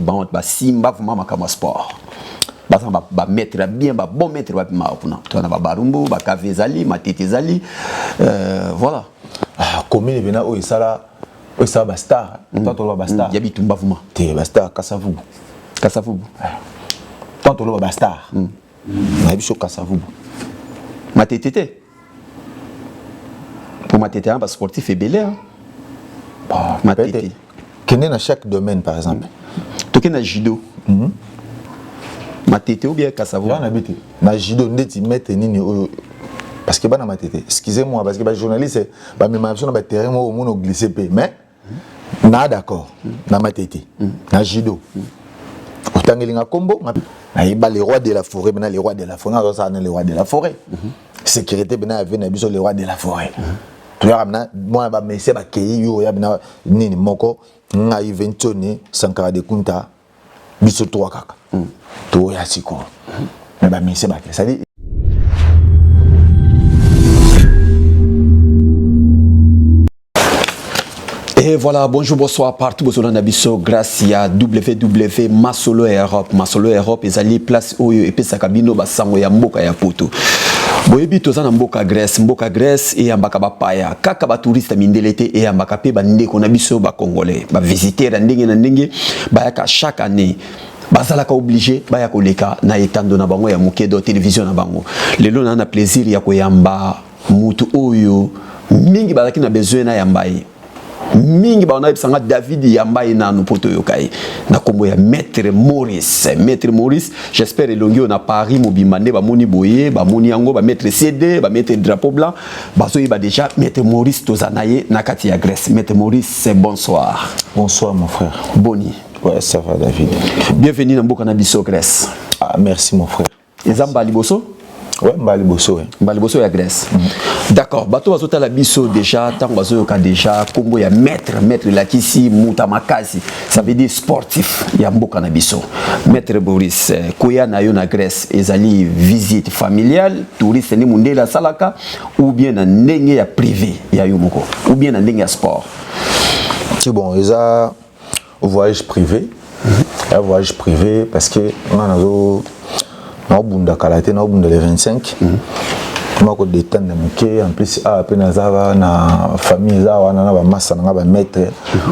bango ba simba vraiment makama sport ba mettre bien ba bon mettre ba pima kuna to na ba barumbu ba kavezali matete zali voilà commune bena o isala ba star to ba star ya bitumba vraiment te ba star Kasavubu to ba star na biso Kasavubu matete pour matete un sportif et belé matete kene na chaque domaine par exemple to kena judo matete ou bien Kasavubu na bité na judo ndeti mettre nini parce que bana matete excusez-moi parce que ba journaliste ba même sur na terrain mo mo glisser pe mais na d'accord na matete na judo otangelinga kombo na iba les rois de la forêt bana les rois de la forêt ça na les rois de la forêt sécurité bana avait na biso les rois de la forêt tu vois moi ba messe ba kei yo ya bana nini moko nga Ventoni Sankara de Kunta biso to kaka to ya siko mais ba messe ba ça dit. Et voilà, bonjour, bonsoir partout, bonsoir Nabiso, grâce à WW Masolo Europe. Masolo Europe, ils allaient place Oyo et puis Sakabino, Basango ya Mboka ya Poto. Boyebi tozana Mboka Grèce et Ambaka Bapaya. Kaka ba touriste mindelete et Ambaka pe bandeko Nabiso ba Congolais. Ba visiter ndenge na ndenge, ba chaque année. Bazalaka obligé ba ya koleka na etando na bango ya mukedo télévision na bango. Lelo na plaisir ya koyamba mutu Oyo mingi bazaki na besoin na yambai. Mingi ba on a bisanga David Yambaye na poto yokai na kombo ya Maître Maurice j'espère elongi on a Paris mobimande ba moni boye ba moni yango ba Maître CD ba Maître drapeau blanc ba so ba déjà Maître Maurice tozanaye na kati ya Grèce. Maître Maurice, bonsoir. Bonsoir mon frère. Boni. Ouais, ça va David. Bienvenue dans Mboka na biso Grèce. Ah merci mon frère. Ezamba liboso? Ouais, Mbaliboso. Mbaliboso ya Grèce. D'accord. Bato bazota la biso déjà, tant bazo ka déjà Congo ya maître Lakisi Mutamakasi. Ça veut dire sportif ya Mboka na biso. Maître Boris koya na yo na Grèce ezali visite familiale, touriste ni mundela salaka ou bien na ndenge ya privé ya yo moko ou bien na ndenge ya sport. C'est bon, eza voyage privé. Un voyage privé parce que on a na bunda kalaté na bunda le 25 comment ko détendre muké en plus a pe na zava na famille za wana na ba massa na ba maître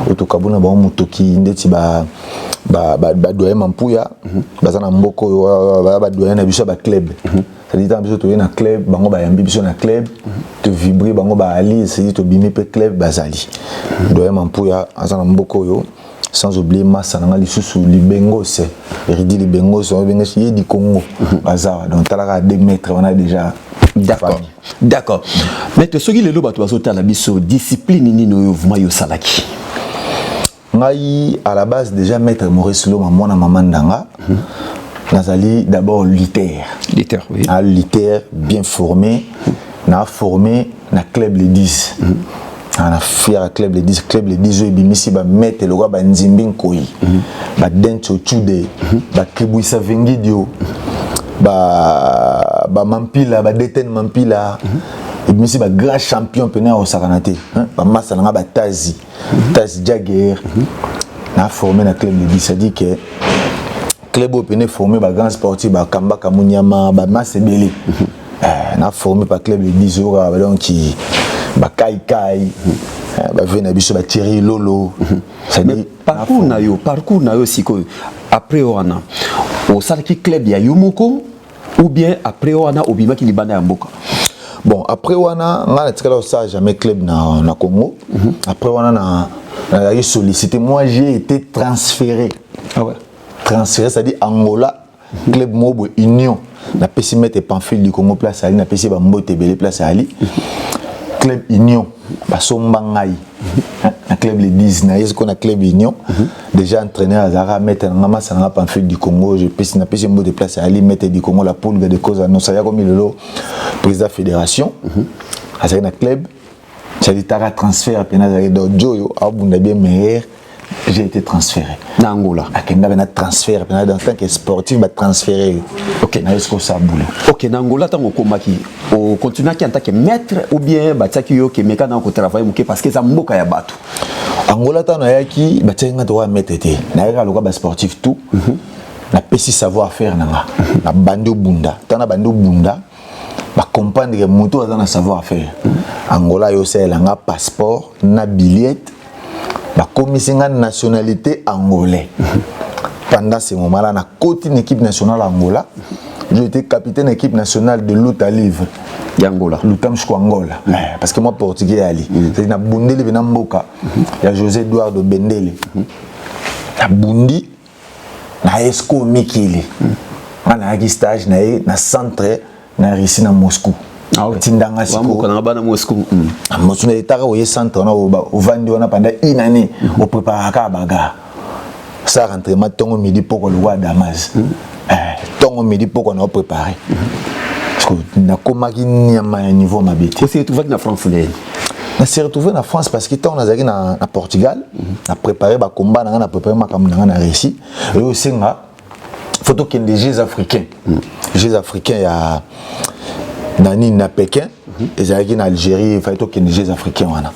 otokabuna ba mutoki ndeti ba doyen mampuya bazana mboko ba doyen na biso ba club ça dit biso to na club bango ba yambi biso na club te vibrer bango ba ali c'est to bimi pe club bazali doyen mampuya azana mboko yo. Sans oublier Massa Nanga sous Libengo, c'est Ridi Libengo, c'est Libengo du Congo, Bazar. Donc, tu as 2 mètres, on a déjà. D'accord. D'accord. Mais ce qui est le lot, tu vas la biso discipline ni no mouvement yo salaki. Ngai à la base déjà maître Maurice Lo maman na maman Ndanga. Nazali d'abord lutteur. Lutteur, oui. Un lutteur bien formé, na formé na club les 10. On a fait un club les 10 et bimisi ba mettre le roi ba nzimbi nkoi ba dencho chude ba kibuisa vengidio ba mampila ba deten mampila et bimisi ba grand champion pena au sakanate ba massa na ba tazi Jagger na formé na club les 10 ça dit que club opené formé ba grand sportif ba kamba kamunyama ba masse belé na formé par club les 10 jours donc qui ba kai ba vena biso ba Thierry Lolo ça dit parcours na yo siko après wana au salaki club ya Yomoko ou bien après wana obima ki libanda ya mboka. Bon après wana ngana tikala ça jamais club na Congo après wana na sollicité moi j'ai été transféré. Ah ouais, transféré ça dit Angola club Mobo Union na pesi mettre Pamphile du Congo place ali na pesi ba Mbote Belé place ali club Union basomba ngai na club les 10 na yesko na club Union déjà entraîneur Azara mettre ngama sana Pamphile du Congo je pesi na pesi Mbote place ali mettre du Congo la poule de cause non ça y a comme le président fédération Azara na club ça dit tara transfert pena Azara do Joyo abunda bien meilleur. J'ai été transféré. Na Angola. Akenda bena transfert pena dans tant que sportif ba transféré. OK. Na yesko ça boulot. OK, na Angola tango komaki au continent qui en tant que maître ou bien ba tsaki yo ke meka na ko travailler muke parce que ça mboka ya bato. Angola tant na yaki ba tsenga to metete na yaka loka ba sportif tout na pesi savoir faire nanga na bando bunda tant na bando bunda ba comprendre que moto a na savoir faire Angola yo sela nga passeport na billet ba komisinga nationalité angolais pendant ce moment là na côté une équipe nationale Angola j'ai été capitaine équipe nationale de lutte à livre Angola Lutamshko Angola parce que moi portugais ali c'est na bundeli bena mboka ya José Eduardo Bendele na bundi na esco Mikili na yaki stage na centre na Russie na Moscou tindanga siko kana bana Moscou Moscou na etaka oye centre na au vandi wana pendant une année au préparer ka baga ça rentrement tongo midi poko le roi Damas tongo midi poko na préparer na komaki nyama ya niveau mabeti aussi retrouvé na France là na s'est retrouvé na France parce que tant on a na Portugal na préparé ba combat na préparé makambo na Russie et aussi nga photo qui des Jeux africains ya nani na Pékin et zaki na Algérie photo qui des Jeux africains wana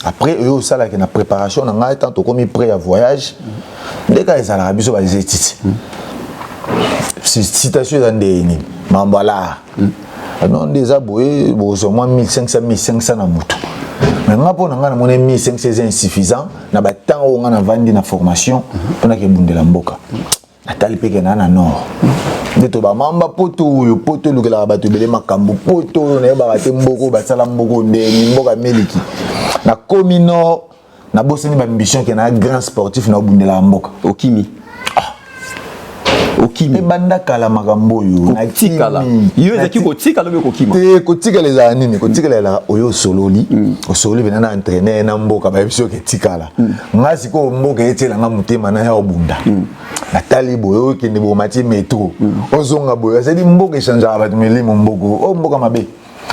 après eux aussi là qui na préparation na nga tant comme prêt à voyage dès que ça la biso ba zétit citation dans des mambala non des aboués bon au moins 1500 na mutu mais nga pona nga na mona 1500 c'est insuffisant na ba temps on a vandi na formation pona ke bundela mboka natali peke na nord ndeto ba mamba poto lukela ba to bele makambo poto na ba te mboko ba sala mboko ndeni mboka meliki na komino na boseni ba ambition ke na grand sportif na bundela mboka okimi okimi banda kala makambo yo na tikala yo ezaki ko tikala be ko kima te ko tikala za nini ko tikala la oyo sololi bena na entraîner na mboka ba biso ke tikala ngasi ko mboka etela nga mutema na ya obunda na talibo yo ke ndebo mati metro ozonga boyo c'est dit mboka échanger ba milimo mboko o mboka mabe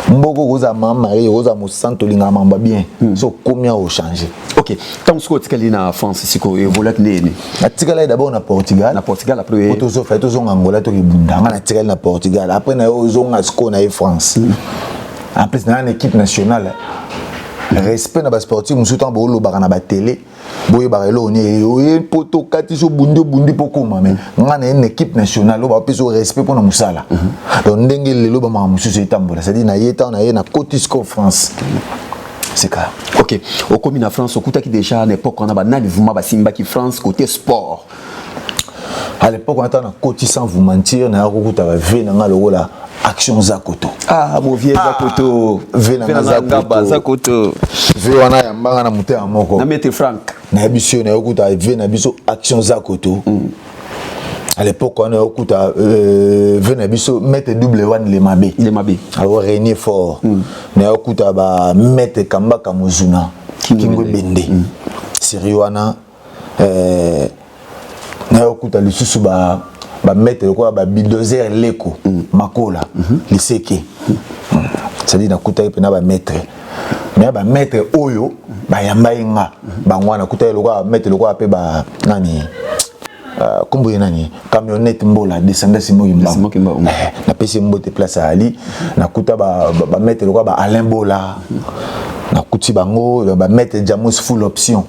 mboko koza mama koza mosanto linga mamba bien so combien au changer. OK, tant que tu es en France siko évoluer nene na tikala d'abord na Portugal après otozo fait ozo Angola to kibunda na tikala na Portugal après na ozo ngasko na France en plus na équipe nationale respect na ba sportif musuta bo lo bakana ba télé boye barelo ni oye poto kati so bundi pokoma mais ngana une équipe nationale ba peso respect pour na musala donc ndenge lelo ba ma mususu etambola c'est à dire na yeta na ye na Cotisco France c'est clair. OK, au commune en France au kutaki déjà à l'époque on a ba na mouvement ba simba qui France côté sport à l'époque on était na Coti sans vous mentir na kokuta ba ve na ngalo la action Zakoto mon vieux Zakoto ve na Zakoto ve wana ya mbanga na mutea moko na Maître Franck na biso na kokuta ve na biso action Zakoto à l'époque on a kokuta ve na biso Maître W1 les Mabé alors René Fort na kokuta ba Maître Kamba Kamuzuna Kingo Bende Siriwana na yokuta lisusu ba mettre quoi ba bulldozer leko makola liseke c'est-à-dire na kuta epena ba mettre mais ba mettre oyo ba yambainga ba ngwana kuta lokwa mettre lokwa pe ba nani kombo nani camionnette mbola descendre simo yimba na pesi mbote place ali na kuta ba mettre lokwa ba Alain Bola na kuti bango ba mettre Jamus full option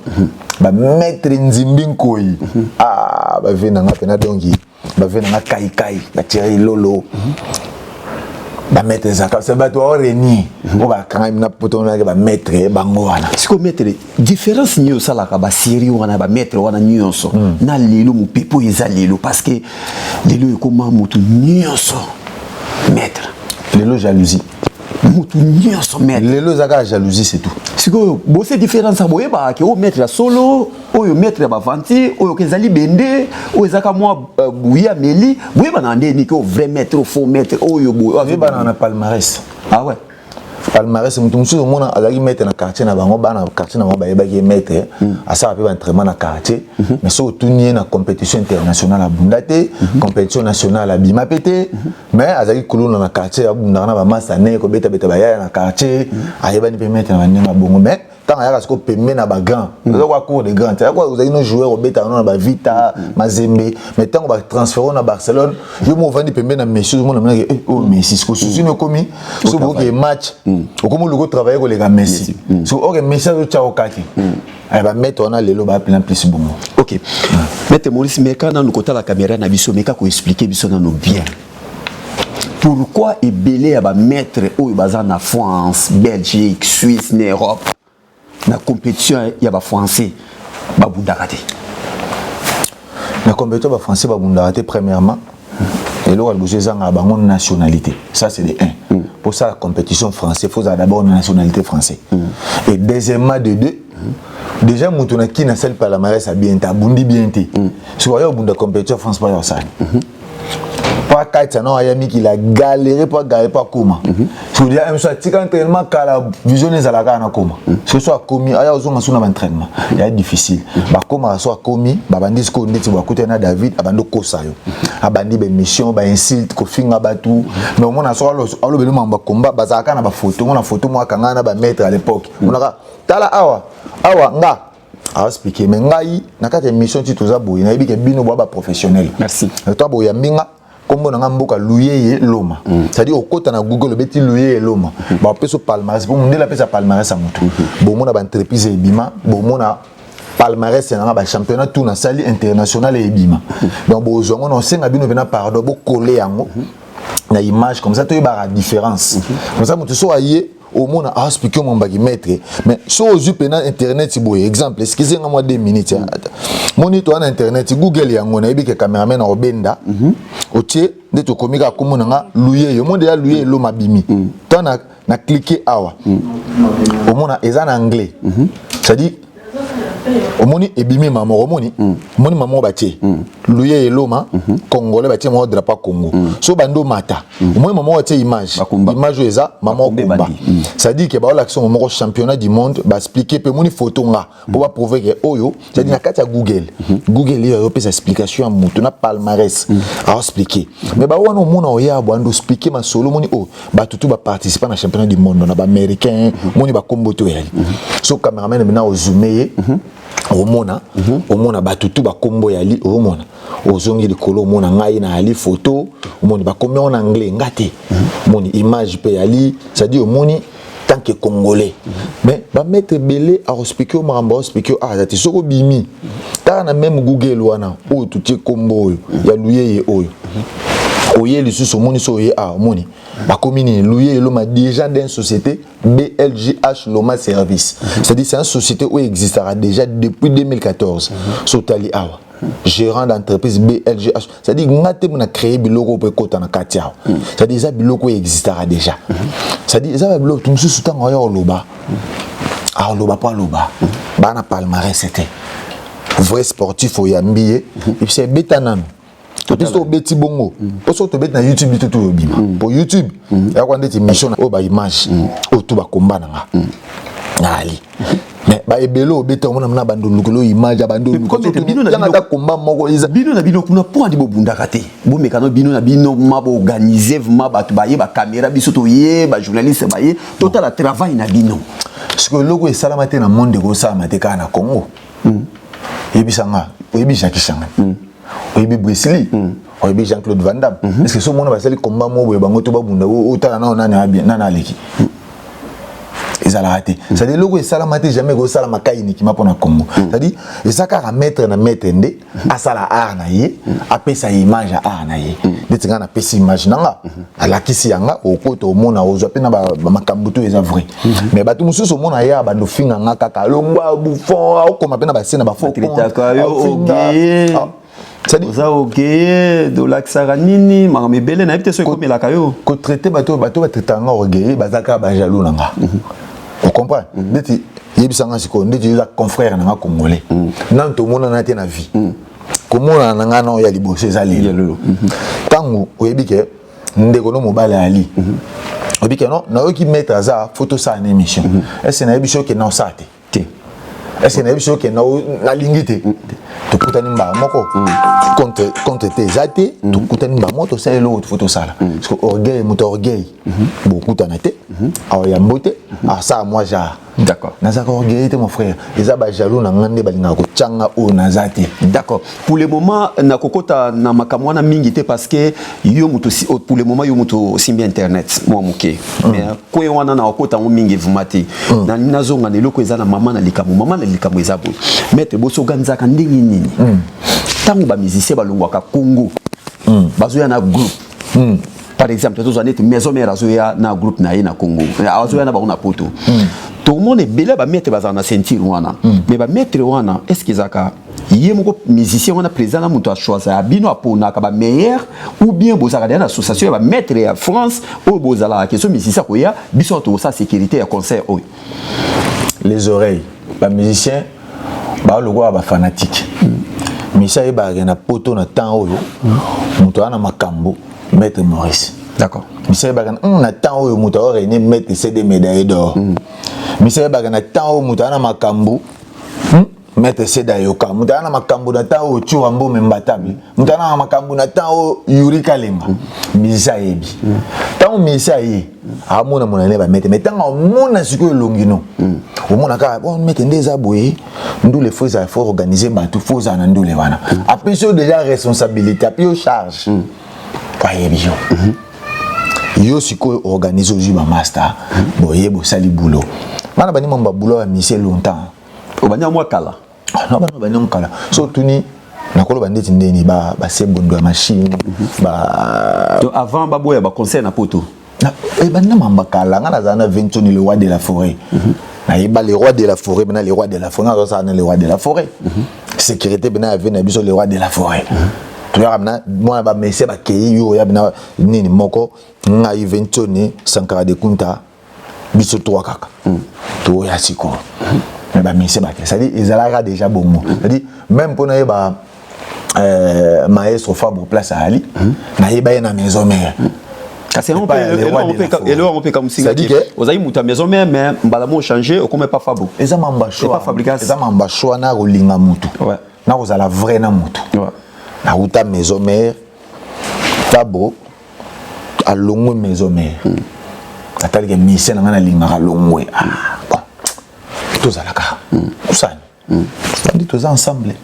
ba mettre Nzimbi Nkoi ba vena nga pena dongi ba vena nga kai ba tirer lolo ba mettre zaka c'est ba to reni ko ba kanga na poto na ba mettre bango wana siko mettre différence nyo sala ka ba série wana ba mettre wana nyonso na lelo mu pipo eza lelo parce que lelo ekoma mutu nyonso mettre lelo jalousie mutu nyonso mettre lelo zaka jalousie c'est tout siko bo c'est différence ça boye ba ke o mettre la solo oyo mettre ba vanti oyo kezali bende oyo zaka moi buya meli boye ba na ndeni ko vrai mettre au faux mettre oyo boye ba na palmarès ouais palmarès mutu musu mona azaki mettre na quartier na bango ba na quartier na bango ba yeba ki mettre asa pa entraînement na quartier mais so tunye na compétition internationale à bundate compétition nationale à bima pété mais azaki kuluna na quartier ya bundana ba masane ko beta ba ya na quartier ayeba ni permettre na ndema bongo mais tant ayaka sko pembe na ba grand zo kwa cour de grand ya kwa uzaki no joueur au beta na ba Vita Mazembe mais tant ba transférer na Barcelone yo mo vandi pembe na Messi zo mona na oh Messi sko susu no komi so bo ke match okomo luko travailler ko les gars Messi so ok Messi zo chao kaki elle va mettre on a les lobes plein plus bon. OK. Maître Maurice, mais quand nous côté la caméra na biso mais kako expliquer biso na nos bien. Pourquoi Ebélé va mettre au bazar na France, Belgique, Suisse, Europe na compétition il y a français ba bundakate. La compétition ba français ba bundakate premièrement et là le zanga ba mon nationalité. Ça c'est de 1. Pour ça la compétition française faut d'abord une nationalité française. Et deuxièmement de 2 déjà mutuna qui na celle palmarès a bien ta bundi bien té. Sur yo bunda compétition France pas ça. Pas quatre non ayami qui la galéré pas comment. Je veux dire même soit tika entraînement car la vision les ala na comment. Ce soit commis aya ozonga suna entraînement. Il y a difficile. Ba comment soit commis ba bandi ko ndeti ba kutena David abando kosayo. Abandi be mission ba insulte ko finga batu. Mais on a soit alo belo mamba combat bazaka na ba photo, on a photo moi kanga na ba maître à l'époque. On a tala awa nga a expliquer mais ngai na kata émission ti toza boy na yebike bino ba professionnel. Merci. Toi boya minga comme on a mboka Luyeye Loma. C'est-à-dire au côté na Google beti Luyeye Loma. Ba peso palmarès pour monde la pesa palmarès à mutu. Bon mon a entreprise e bima, bon mon a palmarès na ba championnat tout na sali international e bima. Donc bo zongo on senga bino vena pardon bo coller yango na image comme ça tu y a différence. Comme ça mutu so aye au monde a expliqué mon bagi maître mais so aux pena internet si boy exemple excusez moi 2 minutes monitor na internet Google yango na yebike cameraman na obenda otie de to komika komona nga luye yo monde ya luye lo mabimi to na cliquer awa omona eza na anglais ça dit omoni ebimi mama omoni moni mama batie luye eloma congolais batie mo drapeau Congo so bando mata omoni mama batie image eza mama komba ça dit que ba l'action mama championnat du monde ba expliquer pe moni photo nga pour ba prouver que oyo ça dit na kati ya Google yo pe explication mutu na palmarès a expliquer mais ba wana omona oya bando expliquer ma solo moni o ba tutu ba participer na championnat du monde na ba américain moni ba kombo to yali so cameraman na o zoomer omona batutu ba kombo yali omona ozongi likolo omona ngai na ali photo omoni ba kombo en anglais ngate moni image pe yali ça dit omoni tant que congolais mais ba mettre belé à expliquer au maramba expliquer zati soko bimi ta na même Google wana o tutie kombo oyo ya luye oyo oye lisusu omoni so oye omoni bakomini luye loma déjà dans une société BLGH Loma Service. C'est-à-dire c'est une société où existera déjà depuis 2014. Sotali awa gérant d'entreprise BLGH. C'est-à-dire ngate mona créé biloko pe kota na katia. C'est-à-dire ça biloko existera déjà. C'est-à-dire ça biloko tumsu sutanga yo loba. Loba pas loba. Bana palmarès c'était vrai sportif au yambié et puis c'est betanano. Parce que beti bongo parce que tu na YouTube tout bima pour YouTube ya kwa ndeti mission o ba image o to ba komba nanga nali mais ba ebelo beta mona na bando lukolo image bando lukolo bino na komba moko iza bino na bino kuna po andi bo bundaka te bo mekano bino na bino mabo organiser vraiment ba to ba ye ba caméra biso to ye ba journaliste ba ye total travail na bino parce que logo e salamate na monde ko sa mateka na Congo yebisanga oyebi Jacques Changa oyebi Brisili oyebi Jean-Claude Van Damme est-ce que ce monde va sali combat mo boye bango to ba bunda o tala na nana bien nana leki ezala raté ça dit logo salamate jamais ko salama kaini ki mapona Congo ça dit ezaka mettre na mettre ndé asala art na ye apesa image art na ye detinga na pesa image nanga alakisi yanga okoto omona ozwa pe na ba makambuto eza vrai mais batu mususu omona ya bando finga ngaka kalongwa bouffon okoma pe na ba sena ba faux c'est ça OK de l'axaranini marame belé na peut-être comme la kayo ko traiter bato ba traiter nga orgueil bazaka ba jaloux nanga on comprend ndeti yebisanga siko ndeti za confrère nanga congolais nan to mona na te na vie komona nanga na ya liboso ezali tango oyebike ndeko no mobile ali oyebike non na yo ki mettre za photo ça en émission est-ce na yebiso ke na osate est-ce na yebiso ke na lingite to kutani mba moko contre tes athées to kutani mba moto ça l'autre photo ça là parce que orgueil moto orgueil beaucoup tanate alors ya mbote alors ça moi ja d'accord nazaka orgueil mon frère eza ba jaloux na ngande balinga ko tchanga o nazate d'accord pour le moment na kokota na makamwana mingi te parce que yo moto pour le moment yo moto simbi internet moi moké mais ko wana na kokota mo mingi vumati na nazonga ne loko eza na mama na likamo eza bo maître boso ganzaka ndingi nini tango ba musicien balongwaka Congo bazoya na groupe par exemple tous années maison mère azoya na groupe na ye na Congo azoya na ba na poto tout le monde est belé ba mettre bazana na ceinture wana mais ba mettre wana est-ce que zaka yé moko musicien wana président na muto a choisir abino apona ka ba meilleur ou bien bozaka na association ba mettre ya France ou bozala question musicien ko ya biso to sa sécurité ya concert o les oreilles ba musicien ba logo ba fanatique misa e ba na poto na temps oyo muto ana makambo maître Maurice d'accord misa ba na temps oyo muto a rené maître CD médaille d'or misa ba na temps oyo muto ana makambo maître Seda Yoka muto ana makambo na temps oyo Chuambo Membatable muto ana makambo na temps oyo Yuri Kalemba misa ebi temps misa ye amona monane ba maître mais temps mona siko longino omona ka bon maître ndeza boye ndule faut organiser batou faut za na ndule wana après c'est déjà responsabilité puis charge payebi yo siko organiser ozu ba master boye bo sali boulot mana bani mamba boulot a misé longtemps o banya mwa kala non bani mkala so tuni nakolo bandeti ndeni ba sebondo ya machine ba to avant ba boya ba concert na poto e bana mamba kala ngana za na Ventoni le roi de la forêt na yeba le roi de la forêt bana le roi de la forêt na ça na le roi de la forêt sécurité bana avait na biso le roi de la forêt tu vois moi ba messe ba kei yo ya bina nini moko nga Ventoni Sankara de Kunta biso trois kaka to ya siko mais ba messe ba ça dit ezalaka déjà bon mot ça dit même pour na yeba maestro Fabre place à Ali na yeba na maison mère kasi on peut comme si vous avez muta maison mais mbala mo changer au comme pas Fabo eza mamba choix pas fabrication eza mamba choix na rolinga mutu na kozala vrai na mutu na uta maison mère Fabo a longue maison mère atali ke mission na linga longwe tous à la car usani on dit tous ensemble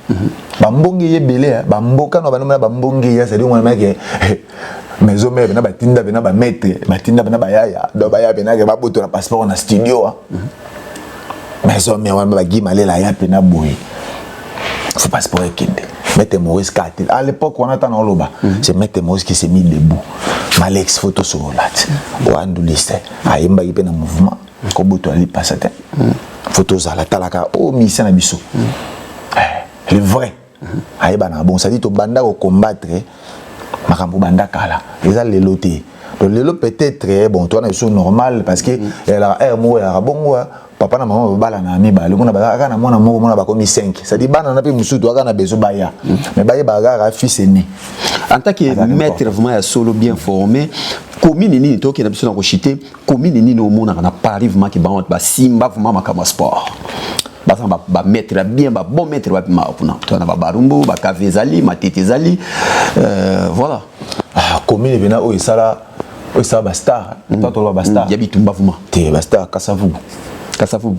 bambongi yebele bamboka no banoma bambongi ya c'est-à-dire on mec maison mère na batinda bena ba maître batinda bena ba yaya do ba ya bena ke ba boto na passeport na studio maison mère wana ba gimale la ya pena boy faut passeport ekende Maître Maurice Katil à l'époque on attend en loba c'est Maître Maurice qui s'est mis debout Malex photo sur la wandu liste ayimba ipena mouvement ko boto ali pasate photos à la talaka oh mission na biso le vrai ayeba na bon ça dit to banda ko combattre makambo banda kala eza lelo te donc lelo peut-être bon toi na biso normal parce que la air mo ya bongo papa na maman bala na mi ba le mona ba kana mona moko mona ba komi 5 ça dit bana na pe musutu aka na bezo baya mais ba ga fils aîné en tant que maître vraiment ya solo bien formé commune nini to ke na biso na ko chiter commune nini au mona na Paris vraiment ki ba simba vraiment makama sport ba maître bien ba bon maître ba ma puna to na ba barumbu ba kavezali matete zali voilà commune bena o isala ba star to ba star yabi tumba vraiment te ba star Kasavubu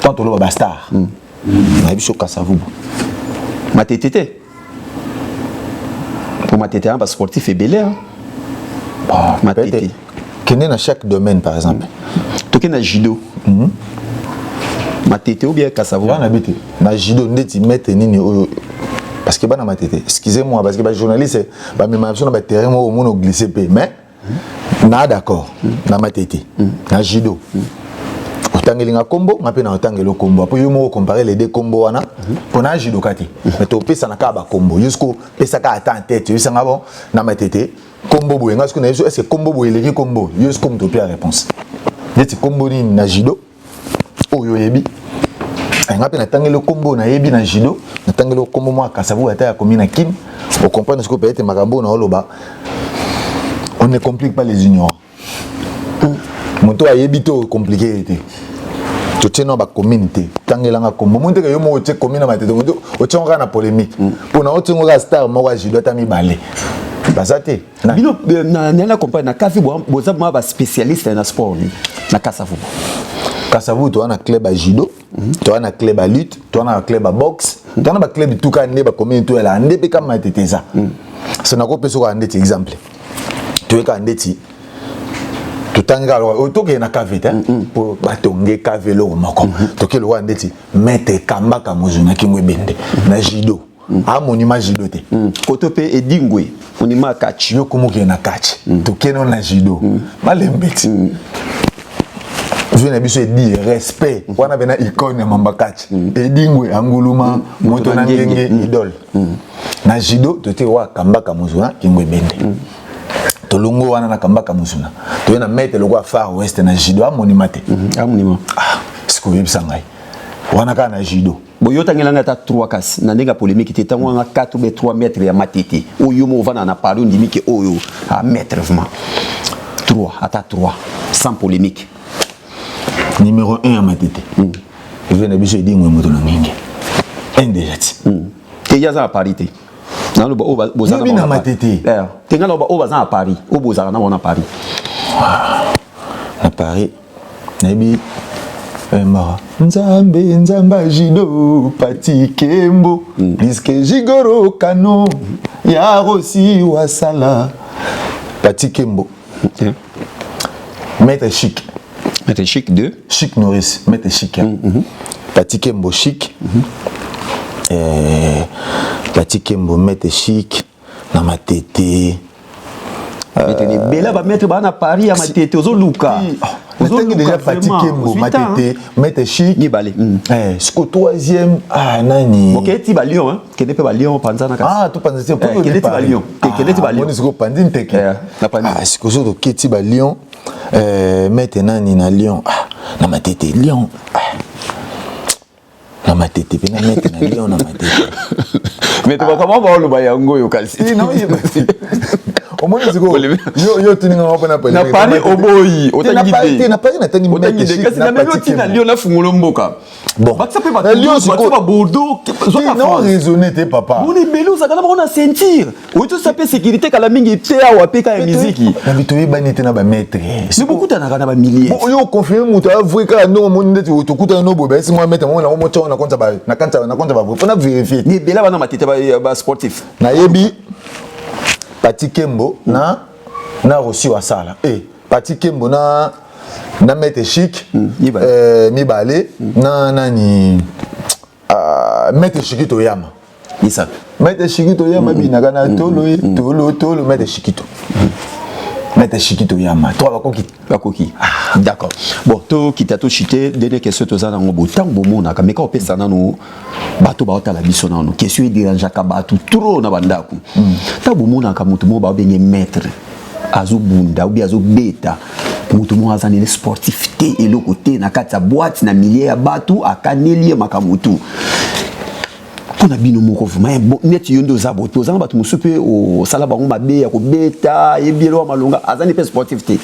tant to ba star na biso Kasavubu matete pour matete un sportif et belé matete kene na chaque domaine par exemple to ke na judo matete ou bien Kasavubu na bité na judo ndeti mettre nini parce que bana matete excusez-moi parce que ba journaliste ba même sur na terrain mo mono glisser pe mais na d'accord na matete na judo otangelinga kombo ngape na otangelo kombo apo yo mo comparer les deux kombo wana pour na judo kati mais to pesa na ka ba kombo jusqu'au pesa ka ata en tête yo sanga bon na matete kombo boye nga ce est-ce que kombo boye les kombo yo comme to pia réponse ndeti kombo ni na judo oyo yebi ngape na tangelo kombo na yebi na judo na tangelo kombo moi Kasavubu ata ya komina kim on comprend ce que peut être makambo na oloba on ne complique pas les ignorants moto a yebi to compliqué était tu tiens ba communauté tangelanga kombo monte que yo mo tie commune matete o tie on na polémique pour na o tie on star mo wa judo ta mi balé basate bino na compagnie na kafi boza moi ba spécialiste na sport na Kasavu. Kasavu tu as un club à judo, tu as un club à lutte, tu as un club à boxe, tu as un club tout cas né ba combien tu es là, ndé comme matete ça. C'est na ko peso ka ndé exemple. Tu es ka ndé ti tu tanga lo to ke na kavita pour batonge kavelo mako. To ke lo ndé ti mettre kamba ka mozuna ki mwebende na judo. A monima judo te. Kotope edingwe, monima catch. Yo komo ke na catch. To ke no na judo. Malembeti. Je n'ai pas dit respect. On a une icône mamba catch. Edingwe anguluma moto na ngenge idole. Na judo to te wa kamba ka mozuna ki mwebende. Tolongo wana na kamba ka mozuna. To na mettre le roi Far West na judo a monima te. A monima. Siko yebisa ngai. Wana ka na judo. Boyo tangelanga ta 3 kas na ndenge polémique te tango nga 4 ou 3 mètres ya matete. Oyo mo vana na paru ndimi ke oyo a mètre vraiment. 3 ata 3 sans polémique. Numéro 1 à matete. Je viens de biso edingwe moto na ngenge. Un déjà. Te yaza à Paris te. Na lo ba boza na matete. Te ngalo ba baza à Paris. O boza na Paris. À Paris. Nabi Mara. Nzamba jido pati kembo Liske jigoro kano Ya rosi wasala Pati kembo Maître Chic. Maître Chic 2. Chic Norris. Maître Chic. Pati kembo Chic. Pati kembo Maître Chic. Na matete. Maître Bela ba mettre ba na Paris à matete ozo luka. Vous déjà fatigué, Maître Chic. Jusqu'au 3e, nani. Ok, tu vas Lyon, hein? Quel est pas Lyon, Panzana? Ah, tu penses que c'est quel est pas Lyon? Quel est pas Lyon? On est Pandine Teki. Ah, c'est que je suis à Lyon. Maître Nani na Lyon. Na ma tête, Lyon. Na ma tête, puis na mettre na Lyon, na ma tête. Mais tu vas comment voir le bayango yo kasi? Non, il est au moins c'est quoi yo tu n'as pas na Paris oboyi otangité na Paris na tangi otangité kasi na même oti na Lyon na fungolo mboka bon ba ça peut pas Lyon c'est quoi Bordeaux non raisonner tes papa on est belou ça kana on a sentir o to sape sécurité kala mingi te awa pe ka musique na bitoyi banité na ba maître c'est beaucoup tana kana ba milliers bon yo confirmer muto afrika no monde ndeti o to kuta no bobe si moi mettre moi na mo tchon na konta ba na kanta ba faut na vérifier ni bela bana matete ba sportif na yebi Pati Kembo na reçu wa sala Pati Kembo na Maître Chic mibale na nani Maître Chiquito Yama Isa Maître Chiquito Yama binaka na tolo Maître Chiquito Maître Chiquito Yama toi bakoki d'accord bon to kitato chité dernière question to za na ngobo tango mona ka meka opesa nanu bato ba otala biso nanu question dérange ka bato trop na bandako ta bomona ka mutu mo ba benye maître azobunda ou bien azobeta mutu mo azani sportif te eloko te na kati ya boîte na milliers ya bato akaneli makamutu on a bino moko vuma net yondo za boto za bato musupe o sala bango mabe ya ko beta yebielo malonga azani pe sportif te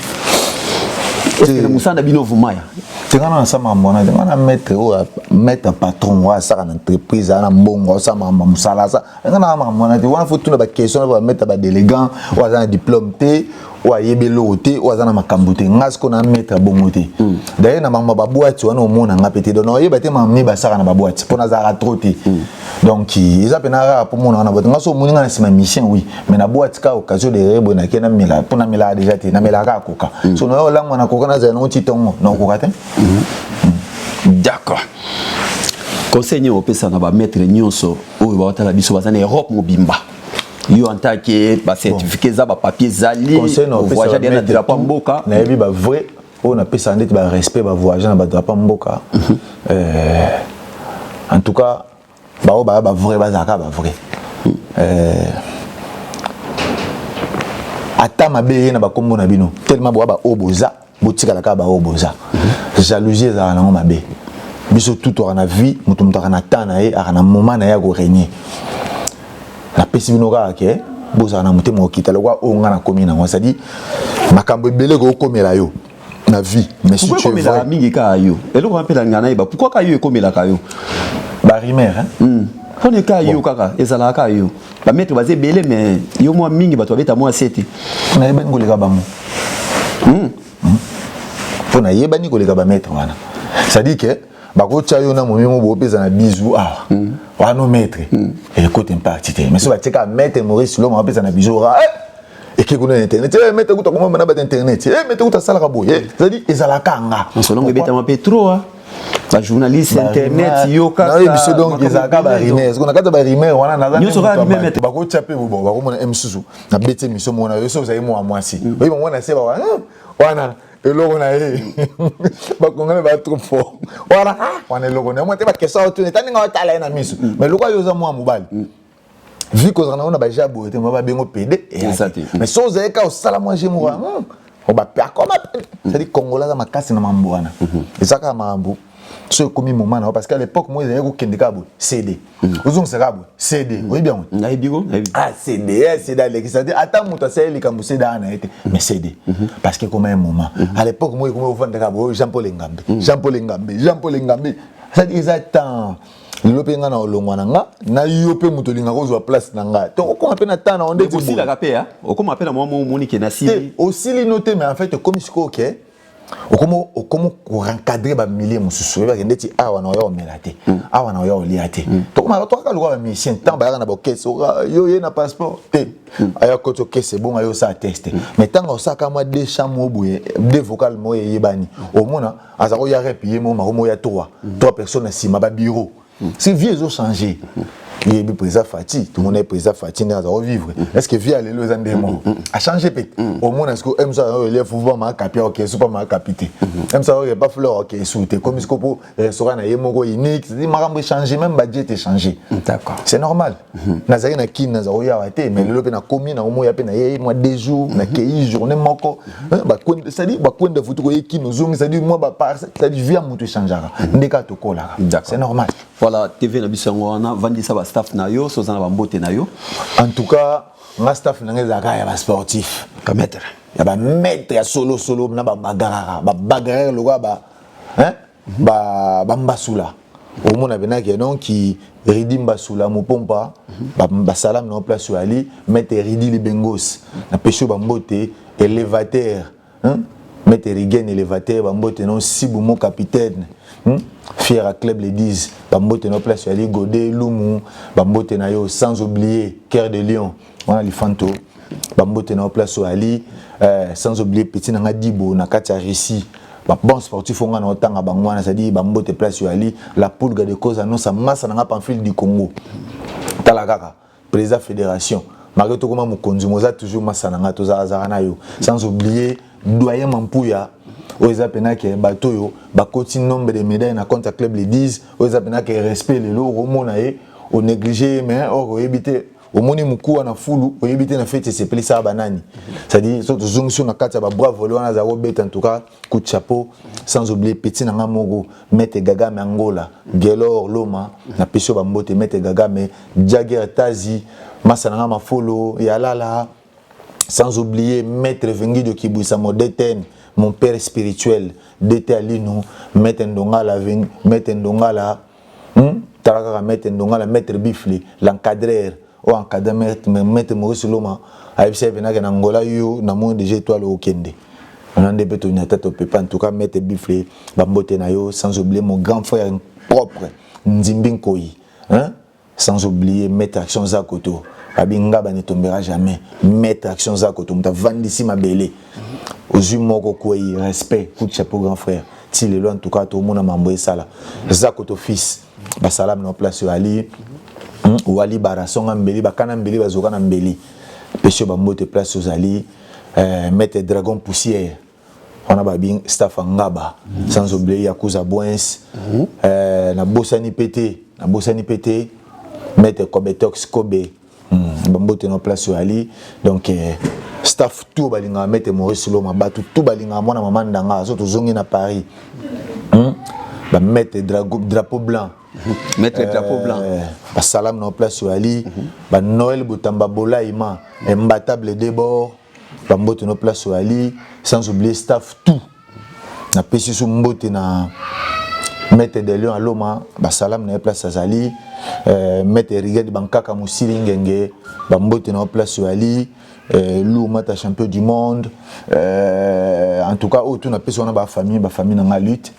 le musanda bino vuma ya tengana na sama mona tengana mettre patron wa sa na entreprise na mbongo sa mama musala sa tengana na mona te wana faut tuna ba question ba mettre ba délégant wa za diplôme te wa yebelo te wa za na makambo te ngasko na mettre bongo te d'ailleurs na mama ba boîte wana o mona nga pété donc yeba te mamni ba sa na ba boîte pona za trop te donc ils appellent na pour mona na boîte ngaso moni na sima mission oui mais na boîte ka occasion de rebo na kena mila pona mila déjà te na mila ka koka so no la mona koka na za no titongo na koka te d'accord conseil au pesa na ba maître nyonso o ba tala biso bazana Europe mobimba yo en tant que ba certificat za ba papier zali voyager dans drapeau mboka na yebi ba vrai on a pesa ndeti ba respect ba voyager na ba drapeau mboka en tout cas ba vrai ba zaka ba vrai ata mabe na ba kombo na bino tellement ba oboza botika la ka ba oboza jalousie za na mabe biso tout on a vie mutu mutaka na tana e ana moment na ya ko régner la pesi bino ka ke boza na mutema okita lokwa o nga na komi na ngwa sadi makambo ebele ko komela yo la vie. Mais si tu es vrai... mingi kayo. Et le rappelle ngana iba. Pourquoi kayo comme la kayo? Ba rimer hein. On est kayo kaka, ezala kayo. Ba mettre basé belé mais yo moi mingi ba to beta moi 7. Na yeba ngoleka ba mo. Pona yeba ni koleka ba mettre wana. Ça dit que ba ko tia yo na mo mo bo pesa na bisou ah. Wa no mettre. Et côté impact. Mais so ba tika mettre Maurice lo mo pesa na bisou ah. Et qui connaît internet mettre ko to comment na ba internet. Mettre ko ta sala ka boye. Ça dit ezala kanga. Selon beta mo petro ah. La journaliste internet yoka na biso donc ezaka ba rimer est-ce qu'on a kata ba rimer wana na yo sera rimer mettre ba ko taper bo ba ko mona msusu na bete miso mona yo so za mo amwasi oui bon wana se ba wana eloko na ye ba kongana ba trop fort wana eloko na mo te ba kesa to tani nga tala na miso mais loko yo za mo amubali vu que on a ba jabo te mo ba bengo pede mais so za ka o sala mo je mo on va faire comme ça dit congolais ma casse na mambo wana ezaka mambo ce comme moment parce qu'à l'époque moi j'avais kende kabo CD ozong serabu CD oui bien na bigo ah CD avec ça dit attends muta c'est les kambo CD ana été mais CD parce que comme un moment à l'époque moi comme vendre kabo Jean-Paul Ngambe ça dit attends lopenga na olongwa nanga na yope mutolinga kozwa place nanga to ko appelle na tana onde aussi la kapea okoma appelle moi moni ke na sili aussi les noter mais en fait comme siko OK okomo ko encadrer ba milliers mususu ba ndeti awa na yo melate awa na yo liate to kuma to ka luka ba mission temps ba na ba caisse yo ye na passeport te aya ko to caisse bon ayo sa tester mais tant o saka moi deux chambres boye deux vocales mo yebani au mona azako ya repier mo ma ya trois personnes sima ba bureau si vie ont changé il est président Fati tout le monde est président Fati n'a pas vivre est-ce que vie a les endémons a changé peut au moins est-ce que aime ça il faut voir ma capia OK super ma capité aime ça il pas fleur OK souté comme ce que pour restaurant na yemoko unique c'est marambo changer même budget est changé d'accord c'est normal nazari na kin nazaro ya waté mais le pe na komi na omo ya pe na ye moi 2 jours na kei journée moko ba ça dit ba kwenda futu ko yeki no zongi ça dit moi ba par ça dit vie mutu changera ndeka to kola c'est normal voilà TV na bisango wana vandi sa ba staff na yo so zana ba mbote na yo en tout cas ma staff na ngezaka ya ba sportif ka maître ya ba maître ya solo na ba bagarre lo ba ba mbasula au mona benaki donc qui Ridi Mbasula Mopompa ba salam na place ali maître Ridi Libengos na pesho ba mbote élévateur maître Rigen élévateur ba mbote non Sibu mon capitaine fier à club les 10 bambote na place ali Godé Lumu bambote na yo sans oublier Cœur de Lion on a les fanto bambote na place ali sans oublier petit na Dibo na katia Rissi bon sportif on a otanga bangwana ça dit bambote place ali la poule de cause annonce massa na Pamphile du Congo talakaka président fédération Mareto koma mukonzi moza toujours massa na toza azana yo sans oublier doyen Mampuya oza penaki bato yo bakoti nombre de médailles na compte club les 10 oza penaki respect le lo romona e o négliger mais o éviter au moni mukuwa na fulu o éviter na fête c'est plus ça banani ça dit surtout zonction na kati ba bravo le wana za robet en tout cas coup de chapeau sans oublier petit na ngamogo mete gaga me Angola Gelor Loma na pesho ba mbote mete gaga me Jagger Tazi masana ma follow ya lala sans oublier maître Vengi de Kibuisa Modeten mon père spirituel d'été à l'ino maître Ndongala maître Ndongala taraka maître Ndongala maître Bifli l'encadreur ou encadreur maître Maurice Loma a été venu en Angola yo na monde déjà étoile au Kende on a des béton na tête au pépin en tout cas maître Bifli bambote na yo sans oublier mon grand frère propre Nzimbinkoyi sans oublier maître Action Zakoto Abinga ne tombera jamais maître Action Zakoto mta vandisi mabele aux moko quoi respect coup de chapeau grand frère ti le en tout cas tout le monde mambo sala Zakoto fils ba salam na place ali wali barasonga mbeli bakana mbeli bazokana mbeli pesho ba mbote place aux ali maître Dragon Poussière on a babing staff ngaba sans oublier Yakuza Boens na bosani pété maître Kobetox Kobe bambote na place ali donc staff tout balinga maître Maurice Loma batu tout balinga mwana mama ndanga so tozongi na Paris ba maître drapeau blanc maître drapeau blanc ba salam na place ali ba Noël Botamba Bolaima imbattable débord bambote na place ali sans oublier staff tout na pesi so mbote na Maître de Lion Aloma basalam na place azali Maître Rigadi Bankaka Musili ngenge bambote na place ali Lou Mata champion du monde en tout cas autour na pesi on a ba famille na nga lutte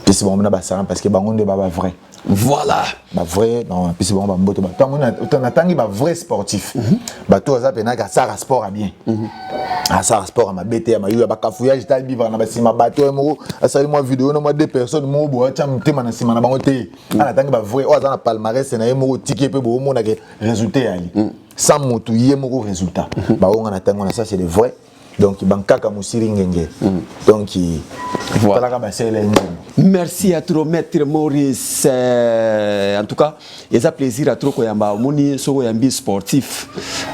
pesi bon na basalam parce que bango nde ba vrai. Voilà. Ba vrai non puis bon ba mbote ba tango na tangi ba vrai sportif. Ba to za pena ka ça sport a bien. Ah ça sport ma bête ma yo ba kafouillage ta vivre na ba sima bato mo asali moi vidéo na moi deux personnes mo bo cha mtema na sima na bango te. Ana tangi ba vrai o za na palmarès na mo ticket pe bo mo na ke résultat ali. Sans motu yé mo résultat. Ba on na tango na ça c'est le vrai. Donc Bankaka Musiri ngenge. Donc voilà. Merci à trop Maître Maurice. En tout cas, il y a plaisir à trop koyamba moni so yambi sportif.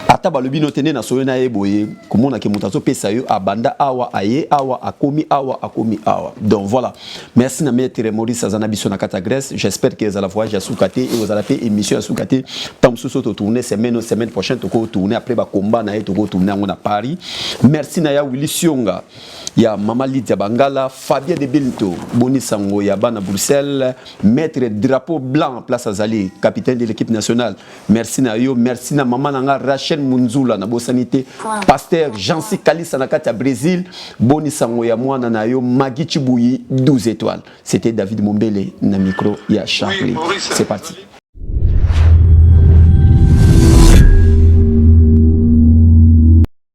Ata balobi no tene na so na eboye komona ke mutazo pesa yo abanda awa aye awa akomi awa. Donc voilà. Merci na Maître Maurice azana biso na kata Grèce. J'espère que vous allez voyager à Soukate et vous allez faire émission à Soukate. Tam so to tourner semaine prochaine to ko tourner après ba combat na to ko tourner à Paris. Merci Naya Willy Sionga, ya Mama Lydia Bangala, Fabien de Bilto, Boni Sango, ya Bana Bruxelles, Maître Drapeau Blanc, Place Azali, capitaine de l'équipe nationale. Merci Nayo, merci na Maman Nanga Rachel Munzula, na Sanité, Pasteur Jansi Kalisa Nakata Brésil, Boni Sango, ya Mwana Nayo, Magui Chibouyi, 12 étoiles. C'était David Mombele, na micro, ya Charlie. C'est parti.